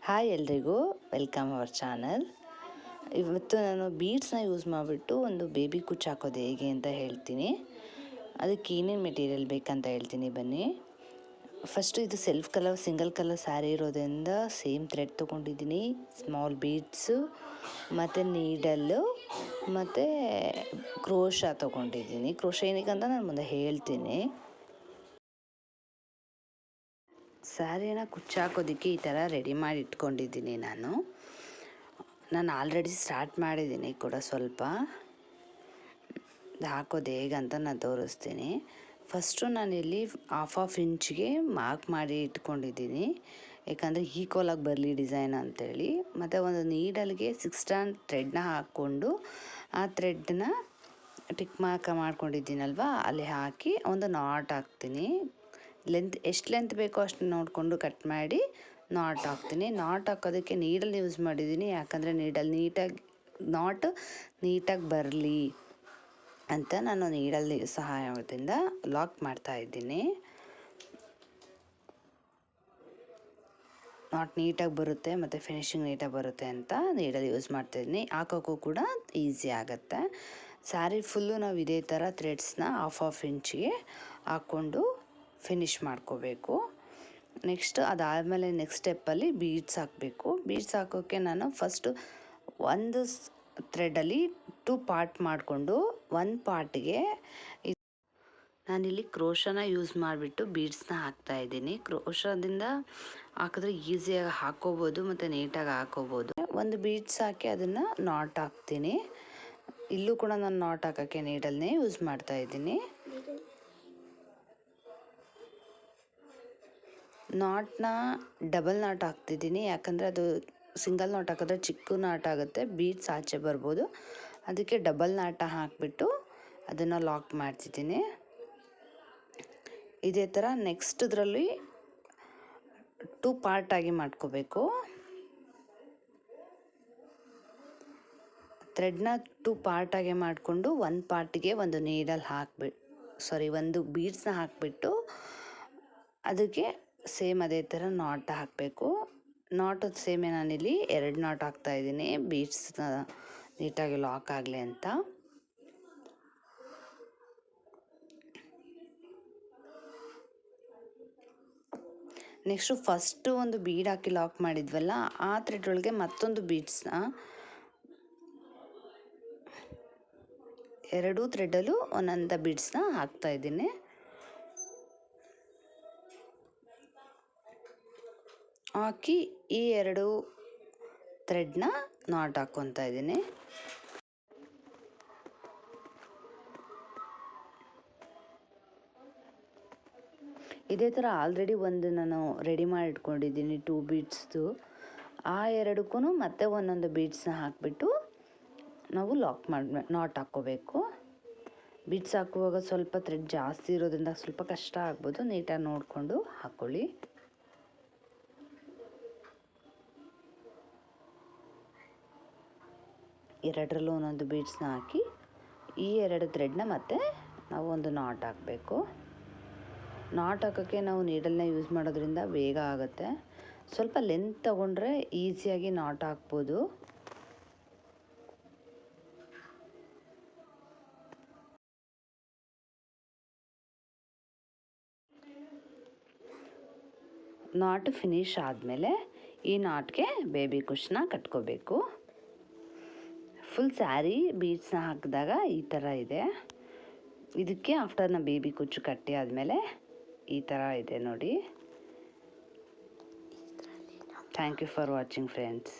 Hi ಎಲ್ರಿಗೂ, welcome our channel. ಇವತ್ತು ನಾನು ಬೀಡ್ಸ್ನ ಯೂಸ್ ಮಾಡಿಬಿಟ್ಟು ಒಂದು ಬೇಬಿ ಕುಚ್ಚು ಹಾಕೋದು ಹೇಗೆ ಅಂತ ಹೇಳ್ತೀನಿ. ಅದಕ್ಕೆ ಏನೇನು ಮೆಟೀರಿಯಲ್ ಬೇಕಂತ ಹೇಳ್ತೀನಿ ಬನ್ನಿ. ಫಸ್ಟು ಇದು self colour single colour sari ಇರೋದ್ರಿಂದ ಸೇಮ್ ಥ್ರೆಡ್ ತೊಗೊಂಡಿದ್ದೀನಿ, ಸ್ಮಾಲ್ ಬೀಡ್ಸು ಮತ್ತು ನೀಡಲ್ಲು ಮತ್ತು ಕ್ರೋಶ ತೊಗೊಂಡಿದ್ದೀನಿ. ಕ್ರೋಶ ಏನಕ್ಕೆ ಅಂತ ನಾನು ಮುಂದೆ ಹೇಳ್ತೀನಿ. ಸ್ಯಾರಿನ ಕುಚ್ಚು ಹಾಕೋದಕ್ಕೆ ಈ ಥರ ರೆಡಿ ಮಾಡಿ ಇಟ್ಕೊಂಡಿದ್ದೀನಿ. ನಾನು ಆಲ್ರೆಡಿ ಸ್ಟಾರ್ಟ್ ಮಾಡಿದ್ದೀನಿ ಕೂಡ. ಸ್ವಲ್ಪ ಹಾಕೋದು ಹೇಗಂತ ನಾನು ತೋರಿಸ್ತೀನಿ. ಫಸ್ಟು ನಾನಿಲ್ಲಿ ಹಾಫ್ ಇಂಚ್ಗೆ ಮಾರ್ಕ್ ಮಾಡಿ ಇಟ್ಕೊಂಡಿದ್ದೀನಿ, ಯಾಕಂದರೆ ಈಕ್ವಲಾಗಿ ಬರಲಿ ಡಿಸೈನ್ ಅಂಥೇಳಿ. ಮತ್ತು ಒಂದು ನೀಡಲ್ಗೆ 6 ಸ್ಟ್ಯಾಂಡ್ ಥ್ರೆಡ್ನ ಹಾಕ್ಕೊಂಡು ಆ ಥ್ರೆಡ್ನ ಟಿಕ್ ಮಾರ್ಕ್ ಮಾಡ್ಕೊಂಡಿದ್ದೀನಲ್ವ ಅಲ್ಲಿ ಹಾಕಿ ಒಂದು ನಾಟ್ ಹಾಕ್ತೀನಿ. ಎಷ್ಟು ಲೆಂತ್ ಬೇಕೋ ಅಷ್ಟು ನೋಡಿಕೊಂಡು ಕಟ್ ಮಾಡಿ ನಾಟ್ ಹಾಕ್ತೀನಿ. ನಾಟ್ ಹಾಕೋದಕ್ಕೆ ನೀಡಲ್ ಯೂಸ್ ಮಾಡಿದ್ದೀನಿ, ಯಾಕಂದರೆ ನೀಡಲ್ ನೀಟಾಗಿ ಬರಲಿ ಅಂತ ನಾನು ನೀಡಲ್ ಸಹಾಯದಿಂದ ಲಾಕ್ ಮಾಡ್ತಾ ಇದ್ದೀನಿ. ನಾಟ್ ನೀಟಾಗಿ ಬರುತ್ತೆ ಮತ್ತು ಫಿನಿಶಿಂಗ್ ನೀಟಾಗಿ ಬರುತ್ತೆ ಅಂತ ನೀಡಲ್ ಯೂಸ್ ಮಾಡ್ತಾಯಿದ್ದೀನಿ. ಹಾಕೋಕ್ಕೂ ಕೂಡ ಈಸಿ ಆಗುತ್ತೆ. ಸ್ಯಾರಿ ಫುಲ್ಲು ನಾವು ಇದೇ ಥರ ಥ್ರೆಡ್ಸ್ನ ಹಾಫ್ ಇಂಚಿಗೆ ಹಾಕ್ಕೊಂಡು ಫಿನಿಶ್ ಮಾಡ್ಕೋಬೇಕು. ಅದಾದಮೇಲೆ ನೆಕ್ಸ್ಟ್ ಸ್ಟೆಪ್ಪಲ್ಲಿ ಬೀಡ್ಸ್ ಹಾಕಬೇಕು. ಬೀಡ್ಸ್ ಹಾಕೋಕ್ಕೆ ನಾನು ಫಸ್ಟು ಒಂದು ಥ್ರೆಡಲ್ಲಿ 2 ಪಾರ್ಟ್ ಮಾಡಿಕೊಂಡು ಒಂದು ಪಾರ್ಟ್ಗೆ ನಾನಿಲ್ಲಿ ಕ್ರೋಶನ ಯೂಸ್ ಮಾಡಿಬಿಟ್ಟು ಬೀಡ್ಸ್ನ ಹಾಕ್ತಾಯಿದ್ದೀನಿ. ಕ್ರೋಶದಿಂದ ಹಾಕಿದ್ರೆ ಈಸಿಯಾಗಿ ಹಾಕ್ಕೋಬೋದು ಮತ್ತು ನೀಟಾಗಿ ಹಾಕ್ಕೋಬೋದು. ಒಂದು ಬೀಡ್ಸ್ ಹಾಕಿ ಅದನ್ನು ನಾಟ್ ಹಾಕ್ತೀನಿ. ಇಲ್ಲೂ ಕೂಡ ನಾನು ನಾಟ್ ಹಾಕೋಕ್ಕೆ ನೀಡಲ್ನೇ ಯೂಸ್ ಮಾಡ್ತಾಯಿದ್ದೀನಿ. ನಾಟ್ನ ಡಬಲ್ ನಾಟ್ ಹಾಕ್ತಿದ್ದೀನಿ, ಯಾಕಂದರೆ ಅದು ಸಿಂಗಲ್ ನಾಟ್ ಹಾಕಿದ್ರೆ ಚಿಕ್ಕ ನಾಟ್ ಆಗುತ್ತೆ, ಬೀಡ್ಸ್ ಆಚೆ ಬರ್ಬೋದು. ಅದಕ್ಕೆ ಡಬಲ್ ನಾಟ ಹಾಕಿಬಿಟ್ಟು ಅದನ್ನು ಲಾಕ್ ಮಾಡ್ತಿದ್ದೀನಿ. ಇದೇ ಥರ ನೆಕ್ಸ್ಟ್ ಇದರಲ್ಲಿ 2 ಪಾರ್ಟಾಗಿ ಮಾಡ್ಕೋಬೇಕು. ಥ್ರೆಡ್ನ 2 ಪಾರ್ಟಾಗಿ ಮಾಡಿಕೊಂಡು ಒಂದು ಪಾರ್ಟಿಗೆ ಒಂದು ನೀಡಲ್ ಒಂದು ಬೀಡ್ಸ್ನ ಹಾಕಿಬಿಟ್ಟು ಅದಕ್ಕೆ ಸೇಮ್ ಅದೇ ಥರ ನಾಟ್ ಹಾಕಬೇಕು. ನಾಟ್ ಸೇಮೇ ನಾನಿಲ್ಲಿ 2 ನಾಟ್ ಹಾಕ್ತಾಯಿದ್ದೀನಿ, ಬೀಡ್ಸ್ನ ನೀಟಾಗಿ ಲಾಕ್ ಆಗಲಿ ಅಂತ. ನೆಕ್ಸ್ಟು ಫಸ್ಟು ಒಂದು ಬೀಡ್ ಹಾಕಿ ಲಾಕ್ ಮಾಡಿದ್ವಲ್ಲ, ಆ ಥ್ರೆಡ್ ಒಳಗೆ ಮತ್ತೊಂದು ಬೀಡ್ಸ್ನ 2 ಥ್ರೆಡಲ್ಲೂ ಒಂದೊಂದು ಬೀಡ್ಸ್ನ ಹಾಕ್ತಾಯಿದ್ದೀನಿ. ಹಾಕಿ ಈ 2 ಥ್ರೆಡ್ನ ನಾಟ್ ಹಾಕ್ಕೊತಾ ಇದ್ದೀನಿ. ಇದೇ ಥರ ಆಲ್ರೆಡಿ ಒಂದು ನಾನು ರೆಡಿ ಮಾಡಿ ಇಟ್ಕೊಂಡಿದ್ದೀನಿ 2 ಬೀಡ್ಸ್ದು. ಆ 2ಕ್ಕೂ ಮತ್ತೆ ಒಂದೊಂದು ಬೀಡ್ಸ್ನ ಹಾಕಿಬಿಟ್ಟು ನಾವು ನಾಟ್ ಹಾಕ್ಕೋಬೇಕು. ಬೀಡ್ಸ್ ಹಾಕುವಾಗ ಸ್ವಲ್ಪ ಥ್ರೆಡ್ ಜಾಸ್ತಿ ಇರೋದ್ರಿಂದ ಸ್ವಲ್ಪ ಕಷ್ಟ ಆಗ್ಬೋದು, ನೀಟಾಗಿ ನೋಡಿಕೊಂಡು ಹಾಕ್ಕೊಳ್ಳಿ. ಎರಡರಲ್ಲೂ ಒಂದೊಂದು ಬೀಡ್ಸ್ನ ಹಾಕಿ ಈ 2 ಥ್ರೆಡ್ನ ಮತ್ತೆ ನಾವು ಒಂದು ನಾಟ್ ಹಾಕಬೇಕು. ನಾಟ್ ಹಾಕೋಕ್ಕೆ ನಾವು ನೀಡಲ್ನ ಯೂಸ್ ಮಾಡೋದ್ರಿಂದ ಬೇಗ ಆಗುತ್ತೆ. ಸ್ವಲ್ಪ ಲೆಂತ್ ತಗೊಂಡ್ರೆ ಈಸಿಯಾಗಿ ನಾಟ್ ಹಾಕ್ಬೋದು. ನಾಟ್ ಫಿನಿಶ್ ಆದಮೇಲೆ ಈ ನಾಟ್ಗೆ ಬೇಬಿ ಕುಚ್ಚನ್ನ ಕಟ್ಕೋಬೇಕು. ಫುಲ್ ಸ್ಯಾರಿ ಬೀಡ್ಸ್ನ ಹಾಕಿದಾಗ ಈ ಥರ ಇದೆ. ಇದಕ್ಕೆ ಆಫ್ಟರ್ ನಾನು ಬೇಬಿ ಕುಚ್ಚು ಕಟ್ಟಿ ಆದಮೇಲೆ ಈ ಥರ ಇದೆ ನೋಡಿ. Thank you for watching friends.